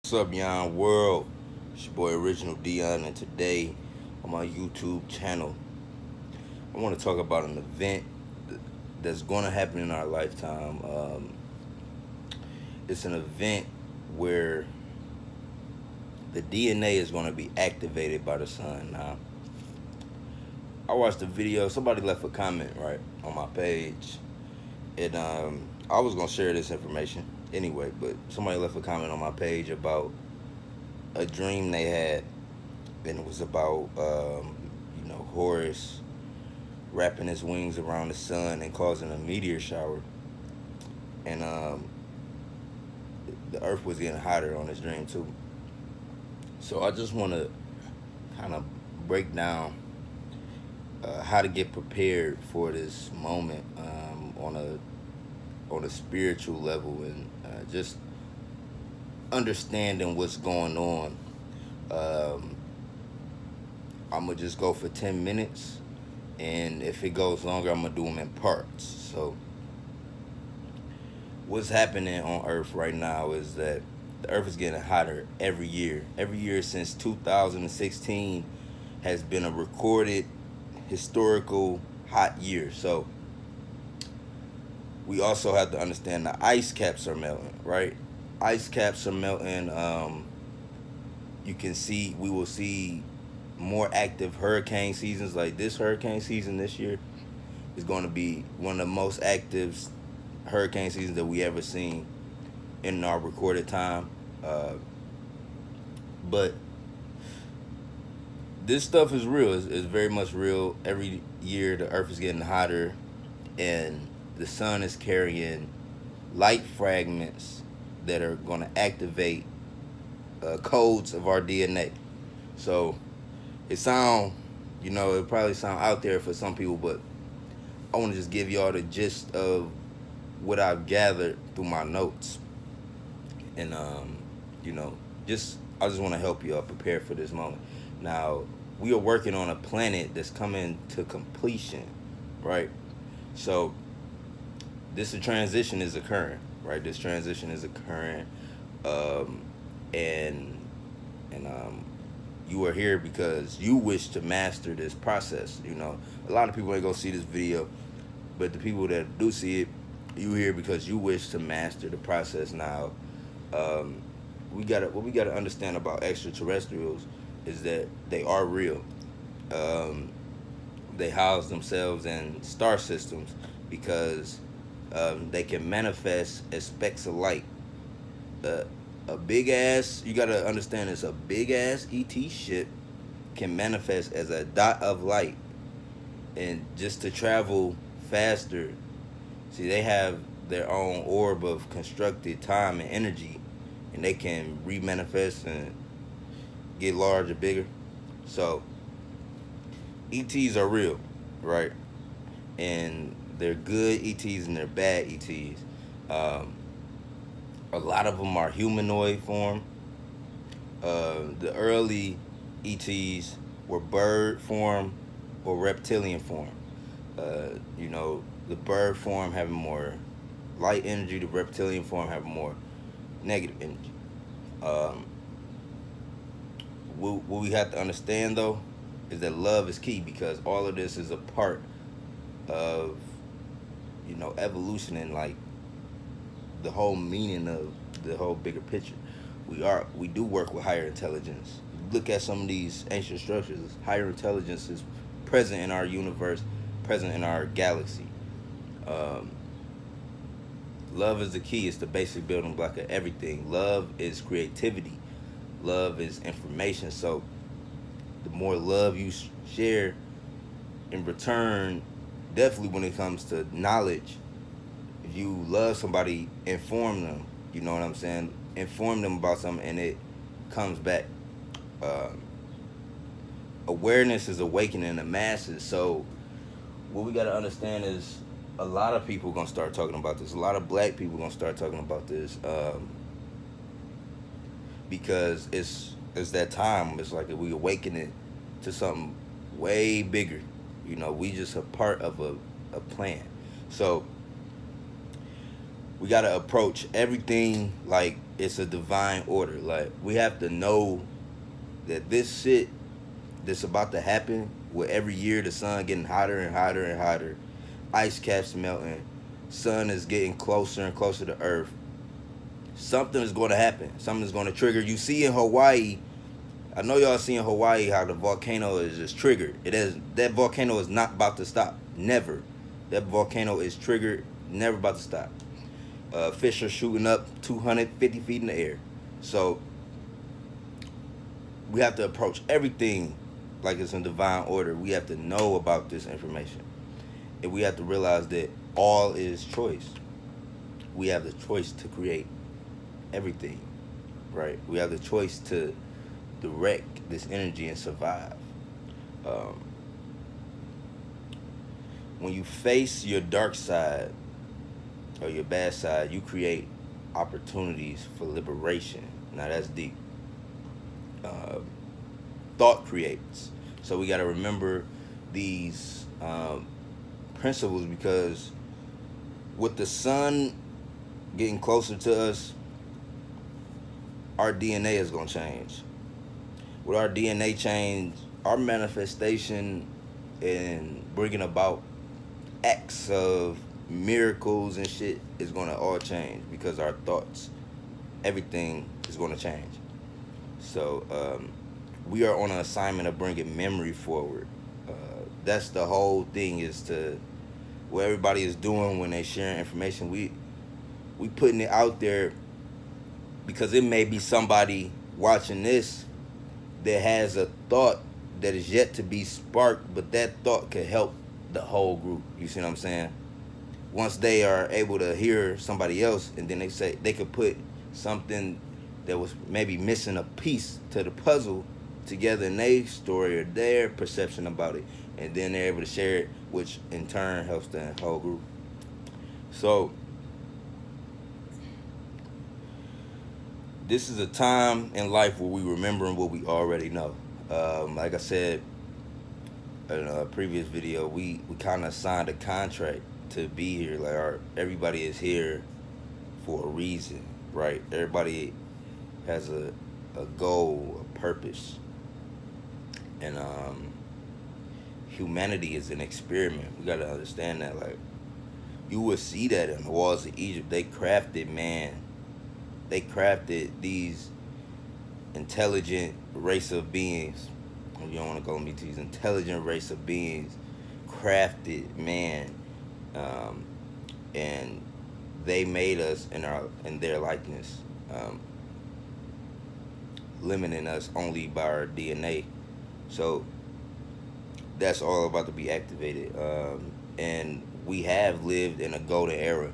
What's up, Yon World? It's your boy Original Dion, and today on my YouTube channel, I want to talk about an event that's going to happen in our lifetime. It's an event where the DNA is going to be activated by the sun. Now, I watched the video. Somebody left a comment right on my page, and I was going to share this information anyway, but somebody left a comment on my page about a dream they had, and it was about Horus wrapping his wings around the sun and causing a meteor shower, and the Earth was getting hotter on this dream too. So I just want to kind of break down how to get prepared for this moment on a spiritual level, and just understanding what's going on. Um, I'm gonna just go for 10 minutes, and if it goes longer, I'm gonna do them in parts. So, what's happening on Earth right now is that the Earth is getting hotter every year. Every year since 2016 has been a recorded historical hot year. So, we also have to understand the ice caps are melting, right? Ice caps are melting. We will see more active hurricane seasons. Like this hurricane season this year is going to be one of the most active hurricane seasons that we ever seen in our recorded time. But this stuff is real. It's very much real. Every year the Earth is getting hotter, and the sun is carrying light fragments that are going to activate codes of our DNA. So it probably sound out there for some people, but I want to just give y'all the gist of what I've gathered through my notes, and you know, I just want to help y'all prepare for this moment. Now, we are working on a planet that's coming to completion, right? So this transition is occurring, right? This transition is occurring, um, and you are here because you wish to master this process. A lot of people ain't gonna see this video, but the people that do see it, you here because you wish to master the process. Now, um, what we gotta understand about extraterrestrials is that they are real. Um, they house themselves in star systems because they can manifest as specks of light. Uh, a big ass, you gotta understand this, a big ass ET ship can manifest as a dot of light. And just to travel faster, see, they have their own orb of constructed time and energy, and they can remanifest and get larger, bigger. So, ETs are real, right? And they're good ETs and they're bad ETs. Um, a lot of them are humanoid form. The early ETs were bird form or reptilian form. The bird form having more light energy, the reptilian form having more negative energy. Um, what we have to understand though is that love is key, because all of this is a part of evolution, and like the whole meaning of the whole bigger picture. We do work with higher intelligence. Look at some of these ancient structures. Higher intelligence is present in our universe, present in our galaxy. Um, Love is the key. It's the basic building block of everything. Love is creativity. Love is information. So the more love you share in return, definitely when it comes to knowledge, if you love somebody, inform them. You know what I'm saying? Inform them about something, and it comes back. Um, Awareness is awakening the masses. So what we got to understand is a lot of people gonna start talking about this. A lot of black people gonna start talking about this, because it's that time. It's like we awakening to something way bigger. We just a part of a plan. So we gotta approach everything like it's a divine order. Like, we have to know that this shit that's about to happen, with every year the sun getting hotter and hotter and hotter, ice caps melting, sun is getting closer and closer to Earth. Something is going to happen. Something is going to trigger. You see in Hawaii, I know y'all see in Hawaii how the volcano is just triggered. It is, that volcano is not about to stop. Never. That volcano is triggered. Never about to stop. Fish are shooting up 250 feet in the air. So we have to approach everything like it's in divine order. We have to know about this information. And we have to realize that all is choice. We have the choice to create everything, right? We have the choice to direct this energy and survive. Um, when you face your dark side or your bad side, you create opportunities for liberation. Now that's deep. Uh, Thought creates. So we got to remember these principles, because with the sun getting closer to us, our DNA is going to change. With our DNA change, our manifestation and bringing about acts of miracles and shit is going to all change, because our thoughts, everything is going to change. So we are on an assignment of bringing memory forward. That's the whole thing, is to what everybody is doing when they sharing information. We putting it out there because it may be somebody watching this that has a thought that is yet to be sparked, but that thought could help the whole group. You see what I'm saying? Once they are able to hear somebody else, and then they say they could put something that was maybe missing a piece to the puzzle together in their story or their perception about it, and then they're able to share it, which in turn helps the whole group. So this is a time in life where we remembering what we already know. Like I said in a previous video, we kind of signed a contract to be here. Like, everybody is here for a reason, right? Everybody has a goal, a purpose. And humanity is an experiment. We gotta understand that. Like, you would see that in the walls of Egypt. They crafted these intelligent race of beings. You don't want to call me these intelligent race of beings, crafted man, and they made us in their likeness, limiting us only by our DNA. So that's all about to be activated, and we have lived in a golden era.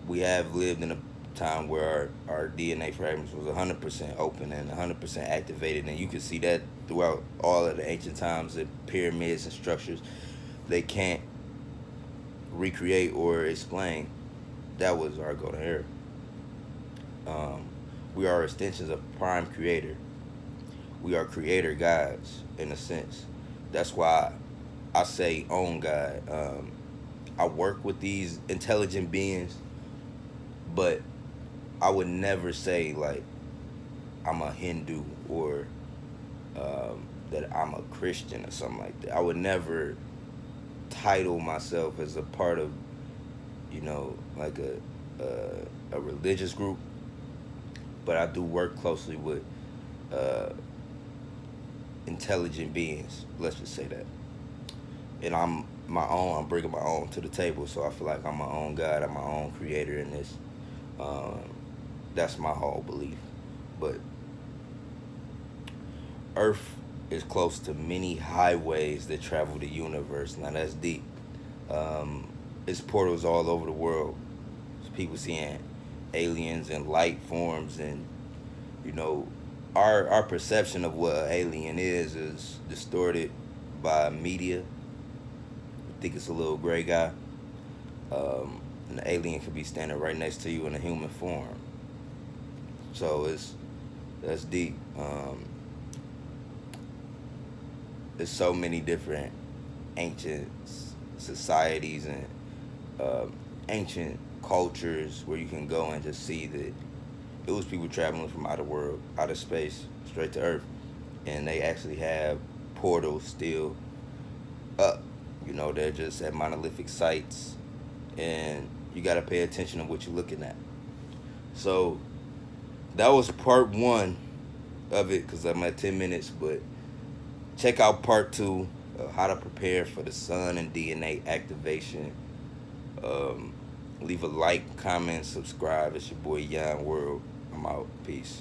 We have lived in a time where our DNA fragments was 100% open and 100% activated, and you can see that throughout all of the ancient times. The pyramids and structures they can't recreate or explain. That was our golden era. We are extensions of Prime Creator. We are creator gods in a sense. That's why I say own God. I work with these intelligent beings, but I would never say like I'm a Hindu or that I'm a Christian or something like that. I would never title myself as a part of, like a religious group, but I do work closely with intelligent beings. Let's just say that. And I'm bringing my own to the table, so I feel like I'm my own God. I'm my own creator in this. That's my whole belief. But Earth is close to many highways that travel the universe. Now that's deep. It's portals all over the world. There's people seeing aliens and light forms, and our perception of what an alien is distorted by media. I think it's a little gray guy. And the alien could be standing right next to you in a human form. So that's deep. There's so many different ancient societies and ancient cultures where you can go and just see that it was people traveling from outer world, outer space, straight to Earth, and they actually have portals still up. You know, they're just at monolithic sites, and you got to pay attention to what you're looking at. So that was part one of it because I'm at 10 minutes, but check out part two, how to prepare for the sun and DNA activation. Um, Leave a like, comment, subscribe. It's your boy Yon World. I'm out. Peace.